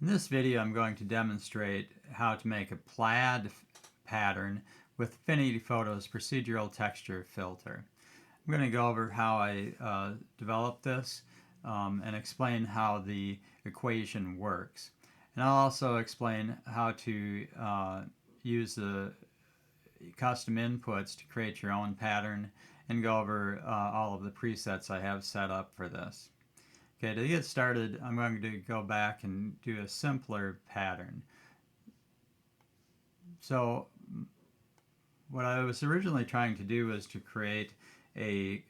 In this video, I'm going to demonstrate how to make a plaid pattern with Affinity Photo's procedural texture filter. I'm going to go over how I developed this and explain how the equation works. And I'll also explain how to use the custom inputs to create your own pattern and go over all of the presets I have set up for this. Okay, to get started, I'm going to go back and do a simpler pattern. So what I was originally trying to do was to create a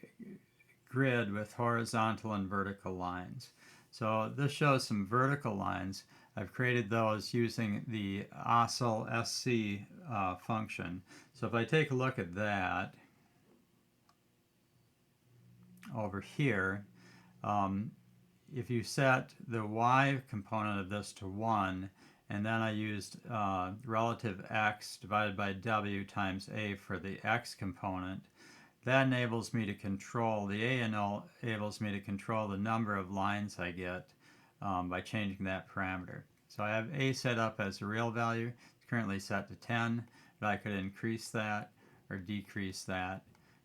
grid with horizontal and vertical lines. So this shows some vertical lines. I've created those using the oscsc function. So if I take a look at that over here, if you set the y component of this to 1, and then I used relative x divided by w times a for the x component, that enables me to control, the a enables me to control the number of lines I get by changing that parameter. So I have a set up as a real value. It's currently set to 10, but I could increase that or decrease that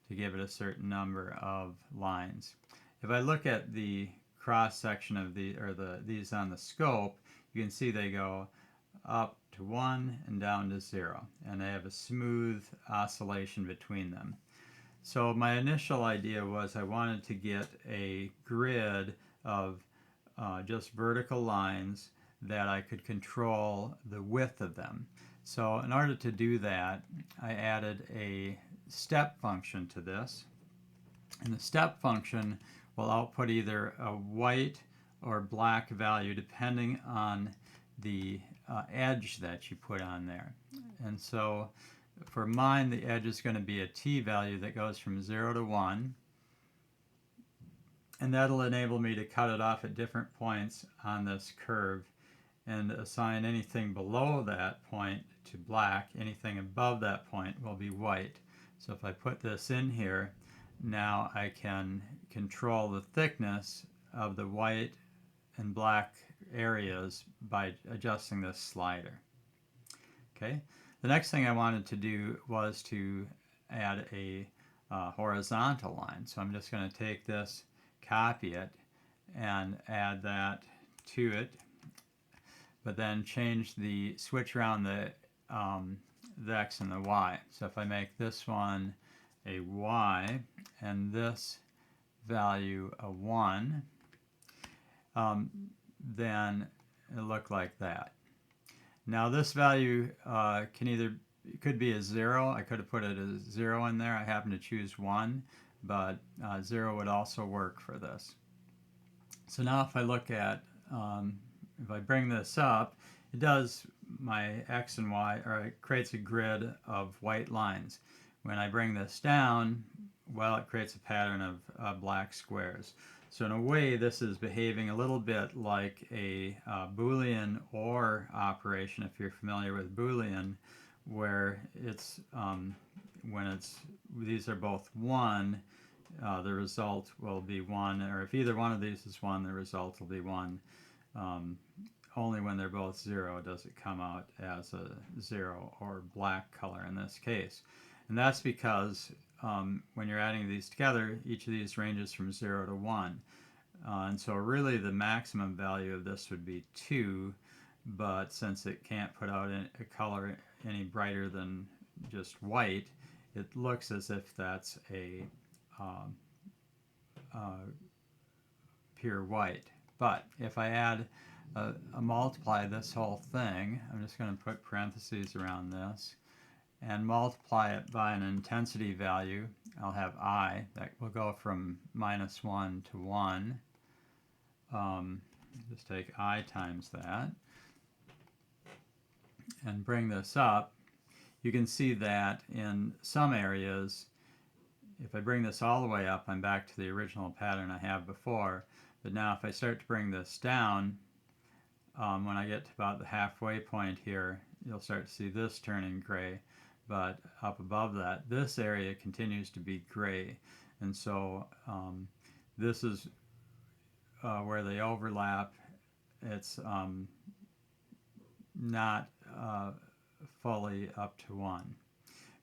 to give it a certain number of lines. If I look at the cross section of these on the scope, you can see they go up to 1 and down to 0, and they have a smooth oscillation between them. So my initial idea was I wanted to get a grid of just vertical lines that I could control the width of them. So in order to do that, I added a step function to this, and the step function will output either a white or black value depending on the edge that you put on there. And so for mine, the edge is going to be a t value that goes from 0 to 1, and that'll enable me to cut it off at different points on this curve and assign anything below that point to black. Anything above that point will be white. So if I put this in here, now I can control the thickness of the white and black areas by adjusting this slider. Okay. The next thing I wanted to do was to add a horizontal line. So I'm just going to take this, copy it, and add that to it, but then switch around the x and the y. So if I make this one a y and this value a 1, then it'll look like that. Now this value could be a 0. I could have put it as 0 in there. I happen to choose 1, but 0 would also work for this. So now if I look at, if I bring this up, it does my x and y, or it creates a grid of white lines. When I bring this down, well, it creates a pattern of black squares. So in a way, this is behaving a little bit like a Boolean OR operation, if you're familiar with Boolean, where it's when these are both 1, the result will be 1, or if either one of these is 1, the result will be 1. Only when they're both 0 does it come out as a 0 or black color in this case. And that's because when you're adding these together, each of these ranges from 0 to 1. And so really the maximum value of this would be 2, but since it can't put out a color any brighter than just white, it looks as if that's a pure white. But if I add multiply this whole thing, I'm just going to put parentheses around this, and multiply it by an intensity value. I'll have I, that will go from -1 to 1. Just take I times that, and bring this up. You can see that in some areas, if I bring this all the way up, I'm back to the original pattern I have before. But now if I start to bring this down, when I get to about the halfway point here, you'll start to see this turning gray. But up above that, this area continues to be gray. And so this is where they overlap. It's not fully up to 1.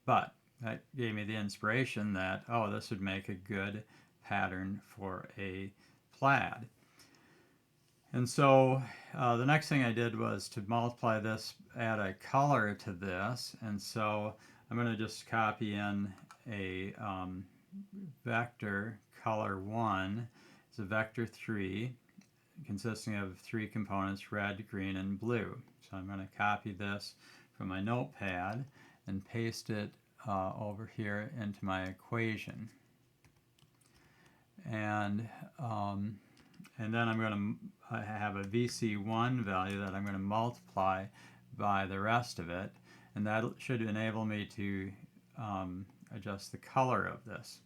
But that gave me the inspiration that, oh, this would make a good pattern for a plaid. And so the next thing I did was to multiply this, add a color to this, and so I'm going to just copy in a vector color 1. It's a vector 3 consisting of 3 components, red, green, and blue. So I'm going to copy this from my notepad and paste it over here into my equation. And then I'm going to have a VC1 value that I'm going to multiply by the rest of it, and that should enable me to adjust the color of this.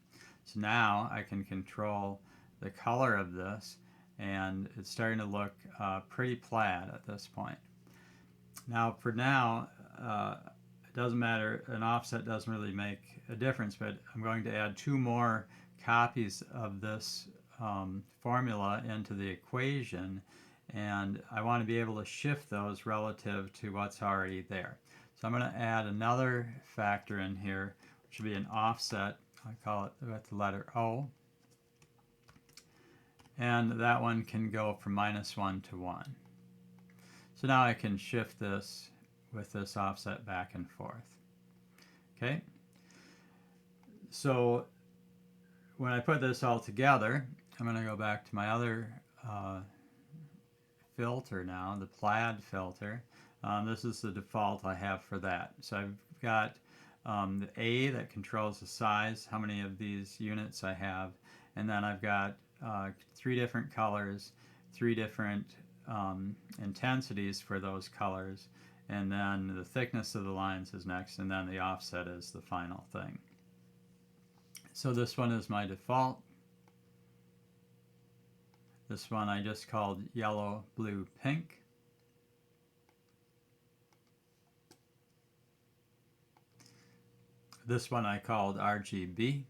So now I can control the color of this, and it's starting to look pretty plaid at this point. Now for now, it doesn't matter, an offset doesn't really make a difference, but I'm going to add 2 more copies of this formula into the equation, and I want to be able to shift those relative to what's already there. So I'm going to add another factor in here, which will be an offset. I call it with the letter O, and that one can go from -1 to 1. So now I can shift this with this offset back and forth. Okay, so when I put this all together, I'm going to go back to my other filter now, the Plaid filter. This is the default I have for that. So I've got the A that controls the size, how many of these units I have, and then I've got 3 different colors, 3 different intensities for those colors, and then the thickness of the lines is next, and then the offset is the final thing. So this one is my default. This one I just called yellow, blue, pink. This one I called RGB.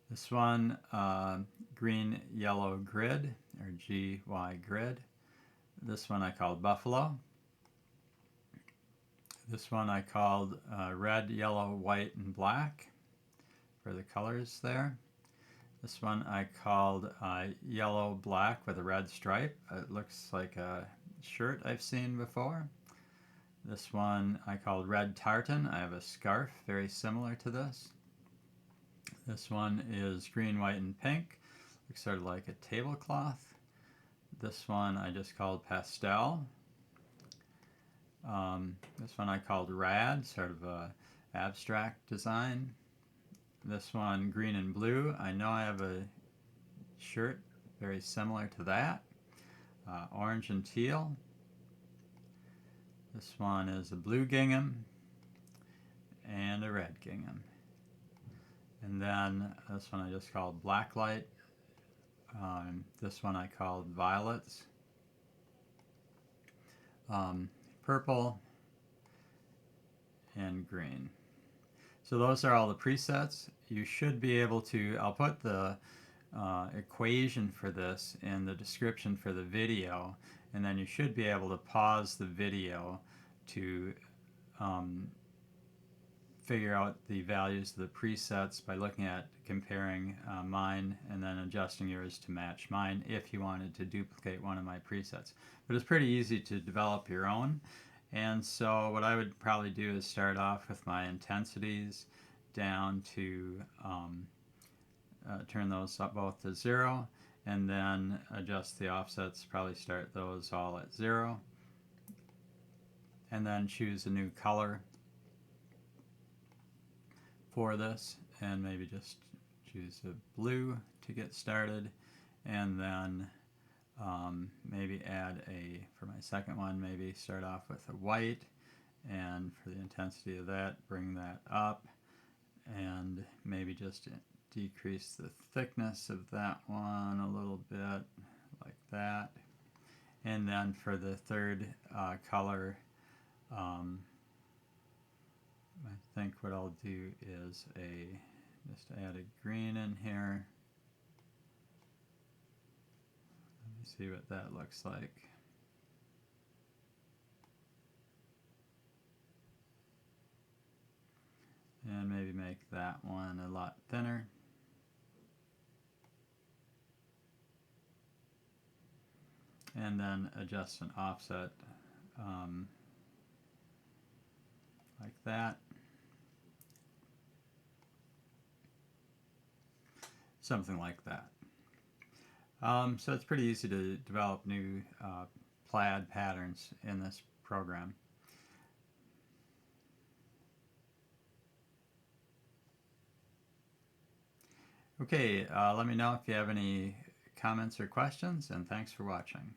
This one green, yellow grid, or GY grid. This one I called buffalo. This one I called red, yellow, white, and black for the colors there. This one I called yellow, black with a red stripe. It looks like a shirt I've seen before. This one I called red tartan. I have a scarf very similar to this. This one is green, white, and pink. Looks sort of like a tablecloth. This one I just called pastel. This one I called rad, sort of a abstract design. This one green and blue. I know I have a shirt very similar to that. Orange and teal. This one is a blue gingham and a red gingham. And then this one I just called blacklight. This one I called violets. Purple and green. So those are all the presets. You should be able to, I'll put the equation for this in the description for the video, and then you should be able to pause the video to figure out the values of the presets by looking at comparing mine and then adjusting yours to match mine if you wanted to duplicate one of my presets. But it's pretty easy to develop your own. And so what I would probably do is start off with my intensities down to turn those up both to 0, and then adjust the offsets, probably start those all at 0, and then choose a new color for this, and maybe just choose a blue to get started, and then maybe add a, for my second one, maybe start off with a white, and for the intensity of that, bring that up, and maybe just decrease the thickness of that one a little bit, like that. And then for the third color, I think what I'll do is just add a green in here. Let me see what that looks like. and maybe make that one a lot thinner. And then adjust an offset like that. Something like that. So it's pretty easy to develop new plaid patterns in this program. Okay, let me know if you have any comments or questions, and thanks for watching.